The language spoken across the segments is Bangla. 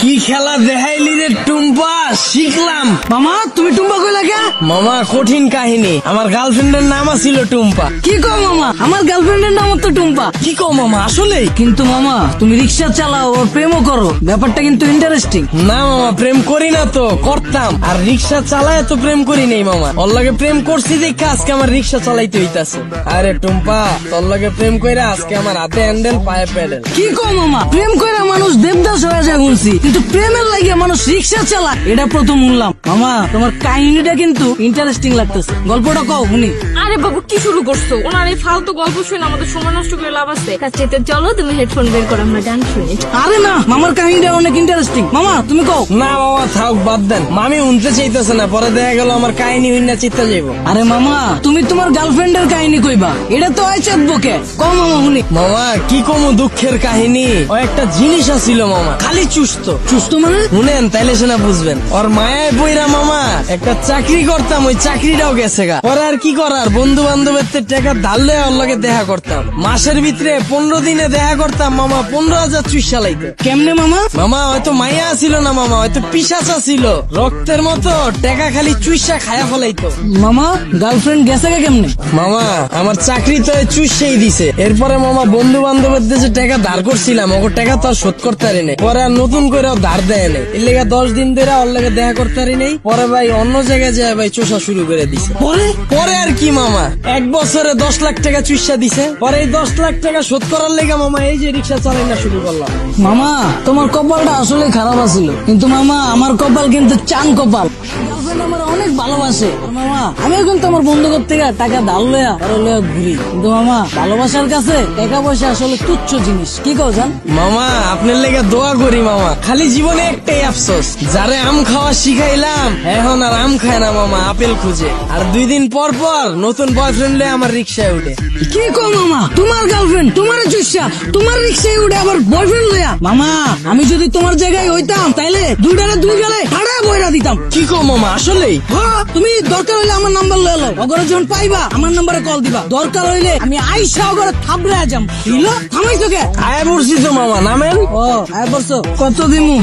কি খেলা দেখাইলি রে টুম্পা, শিখলাম। মামা তুমি টুম্পা কইলা কে? মামা কঠিন কাহিনী, আমার গার্লফ্রেন্ডের নাম ছিল টুম্পা। কি কও মামা, আমার গার্লফ্রেন্ডের নাম তো টুম্পা। কি কও মামা, আসলে? কিন্তু মামা তুমি রিক্সা চালাও আর প্রেমও করো, ব্যাপারটা কিন্তু ইন্টারেস্টিং। না মামা, প্রেম করি না তো, করতাম। আর রিক্সা চালায় তো প্রেম করি নাই মামা, ওর লগে প্রেম করছি দেখে আজকে আমার রিক্সা চালাইতে হইতাছে। আরে টুম্পা, তোর লগে প্রেম কইরা আজকে আমার হাতে হ্যান্ডেল পায়ে প্যাডেল। কি কও মামা, প্রেম কইরা মানুষ দেবদাস হয়ে যায় শুনছি, কিন্তু প্রেমের লাগে মানুষ রিক্সা চালায় এটা প্রথম শুনলাম। মামা তোমার কাহিনীটা কিন্তু ইন্টারেস্টিং লাগতেছে, গল্পটা কও শুনি। আরে বাবু কি শুরু করছো? ওনার এই ফালতু গল্প শুনে আমাদের সময় নষ্ট করে লাভ আছে। কাছে চলো তুমি হেডফোন বের করো, আমরা গান শুনি। আরে না, মামার কাহিনীটা অনেক ইন্টারেস্টিং, মামা তুমি কও। না মামা থাক, বাদ দেন, মামি উনতে চাইতেছে না, পরে দেখা গেল আমার কাহিনী হইনা চিত্তা যাইব। আরে মামা তুমি তোমার গার্লফ্রেন্ডের কাহিনী কইবা, এটা তো আইচাত বকে, কও মামা শুনি। মামা কি কমু দুঃখের কাহিনী, ও একটা জিনিস আছিল মামা, খালি চুস্ত। সুস্থ মানে? শুনেন তাইলে সেনা বুঝবেন। ওর মায়ায় বইরা মামা একটা চাকরি করতাম, ওই চাকরিটাও গেছে গা। পরে আর কি করার, বন্ধু বান্ধবের টাকা ধারলে ওর লগে দেখা করতাম। মাসের ভিতরে 15 দিনে দেখা করতাম মামা, 15,000 চুইসা লাইতে। কেমনে মামা? মামা হয়তো মায়া ছিল না মামা, হয়তো পিশাচা ছিল, রক্তের মতো টাকা খালি চুইসা খায়া ফলাইতো। মামা গার্লফ্রেন্ড গেছে গে কেমনে? মামা আমার চাকরি তো চুইসেই দিছে। এরপরে মামা বন্ধু বান্ধবের যে টাকা ধার করছিলাম, ওর টাকা তো আর শোধ করতে পারি নাই। পরে আর নতুন করে ধার দেয় নাই, এর লেগে 10 দিন ধরে ওর লেগে দেখা করতে পারি নাই। পরে ভাই অন্য জায়গায় যায় ভাই চোষা শুরু করে দিছে। পরে আর কি মামা, 1 বছরে 10 লাখ টাকা চুইসা দিছে। পরে এই 10 লাখ টাকা শোধ করার লেগে মামা এই যে রিক্সা চালাই না শুরু করলাম। মামা তোমার কপালটা আসলে খারাপ আছিল, কিন্তু মামা আমার কপাল কিন্তু চান কপাল। গার্লফ্রেন্ড আমার অনেক ভালোবাসে। মামা আমিও কিন্তু আমার বন্ধুদের থেকে টাকা ধার লয়া ঘুরি, কিন্তু মামা ভালোবাসার কাছে টাকা পয়সা আসলে তুচ্ছ জিনিস। কি কও জান? মামা আপনার লেগে দোয়া করি মামা, খালি জীবনে একটাই আফসোস, যারে আম খাওয়া শিখাইলাম এখন আর আম খায় না মামা, আপেল খুঁজে। আর 2 দিন পর পর নতুন বয়ফ্রেন্ড লয়ে আমার রিক্সায় উঠে। কি কও মামা, তোমার গার্লফ্রেন্ড তোমার চুষা তোমার রিক্সায় উঠে আবার বয়ফ্রেন্ড লয়া? মামা আমি যদি তোমার জায়গায় হইতাম তাইলে 2 গালে হাড়া বইরা দিতাম। কি কও মামা, আসলেই? হ্যাঁ, তুমি দরকার হইলে আমার নাম্বার লয়ে লও, অগরে যখন পাইবা আমার নাম্বারে কল দিবা। দরকার হইলে আমি আইসা অগরে থাবড়ে যাম। দিল থামাইছো কে? আয় পড়ছি তো মামা, নামেন। ও আয় পড়ছো, কত দিমু?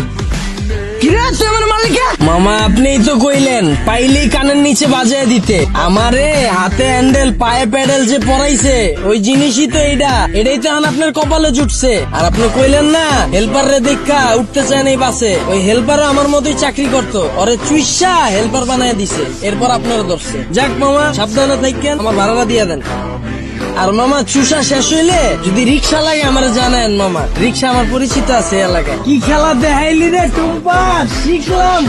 কিরা তুই আমার মালিকা? মামা আপনিই তো কইলেন পাইলেই কানের নিচে বাজায় দিতে। আমারে হাতে হ্যান্ডেল পায়ে প্যাডেল যে পরাইছে ওই জিনিসই তো এটাই তো এখন আপনার কপালে জুটছে। আর আপনি কইলেন না হেল্পার রে দেখা উঠতে চায় নাই বাসে, ওই হেল্পারও আমার মতোই চাকরি করতো, ওরে চুইসা হেল্পার বানায় দিছে, এরপর আপনারা ধরছে। যাক মামা সাবধানে থাকেন, আমার ভাড়াটা দিয়ে দেন। আর মামা চুষা শেষ হইলে যদি রিক্সা লাগে আমার জানেন মামা, রিক্সা আমার পরিচিত আছে এলাকায়। কি খেলা দেখাইলি রে টুম্পা, শিখলাম।